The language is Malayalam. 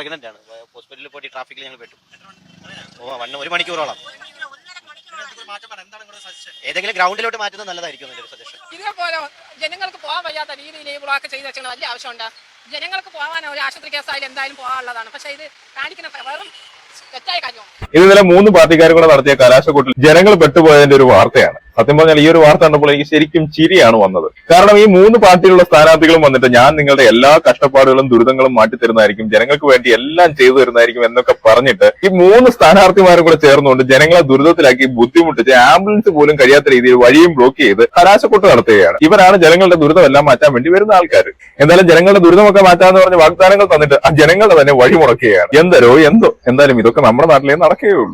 പ്രഗ്നന്റ് ആണ്. ഹോസ്പിറ്റലിൽ പോയി ട്രാഫിക്കിൽ ഞങ്ങൾ പെട്ടു. ഒരു മണിക്കൂറോളം. ഏതെങ്കിലും ഗ്രൗണ്ടിലോട്ട് മാറ്റുന്നത് നല്ലതായിരിക്കും എന്നൊരു സജഷൻ. ഇതേപോലെ ജനങ്ങൾക്ക് പോകാൻ വയ്യാത്ത രീതിയിൽ ഈ ബ്ലോക്ക് ചെയ്ത് വെച്ചാൽ വലിയ ആവശ്യമുണ്ട്. ജനങ്ങൾക്ക് പോകാൻ ഒരു ആശുപത്രി കേസായാലും എന്തായാലും പോകാനുള്ളതാണ്. പക്ഷെ ഇത് കാണിക്കുന്ന വെറും തെറ്റായ കാര്യമാണ്. ഇത് ഇന്നലെ 3 പാർട്ടിക്കാരും കൂടെ നടത്തിയ കലാശക്കൂട്ടിൽ ജനങ്ങൾ പെട്ടുപോയതിന്റെ ഒരു വാർത്തയാണ്. സത്യം പറഞ്ഞാൽ ഈ ഒരു വാർത്ത കണ്ടപ്പോൾ എനിക്ക് ശരിക്കും ചിരിയാണ് വന്നത്. കാരണം ഈ 3 പാർട്ടിയിലുള്ള സ്ഥാനാർത്ഥികളും വന്നിട്ട് ഞാൻ നിങ്ങളുടെ എല്ലാ കഷ്ടപ്പാടുകളും ദുരിതങ്ങളും മാറ്റിത്തരുന്നതായിരിക്കും, ജനങ്ങൾക്ക് വേണ്ടി എല്ലാം ചെയ്തു തരുന്നതായിരിക്കും എന്നൊക്കെ പറഞ്ഞിട്ട് ഈ 3 സ്ഥാനാർത്ഥിമാരും കൂടെ ചേർന്നുകൊണ്ട് ജനങ്ങളെ ദുരിതത്തിലാക്കി ബുദ്ധിമുട്ടിച്ച് ആംബുലൻസ് പോലും കഴിയാത്ത രീതിയിൽ വഴിയും ബ്ലോക്ക് ചെയ്ത് കലാശക്കൂട്ട് നടത്തുകയാണ്. ഇവരാണ് ജനങ്ങളുടെ ദുരിതം എല്ലാം മാറ്റാൻ വേണ്ടി വരുന്ന ആൾക്കാർ. എന്തായാലും ജനങ്ങളുടെ ദുരിതമൊക്കെ മാറ്റാന്ന് പറഞ്ഞ് വാഗ്ദാനങ്ങൾ തന്നിട്ട് ആ ജനങ്ങളുടെ തന്നെ വഴി മുടക്കുകയാണ്. എന്തോ എന്തായാലും ഇതൊക്കെ നമ്മുടെ നാട്ടിലേ നടക്കുകയുള്ളൂ.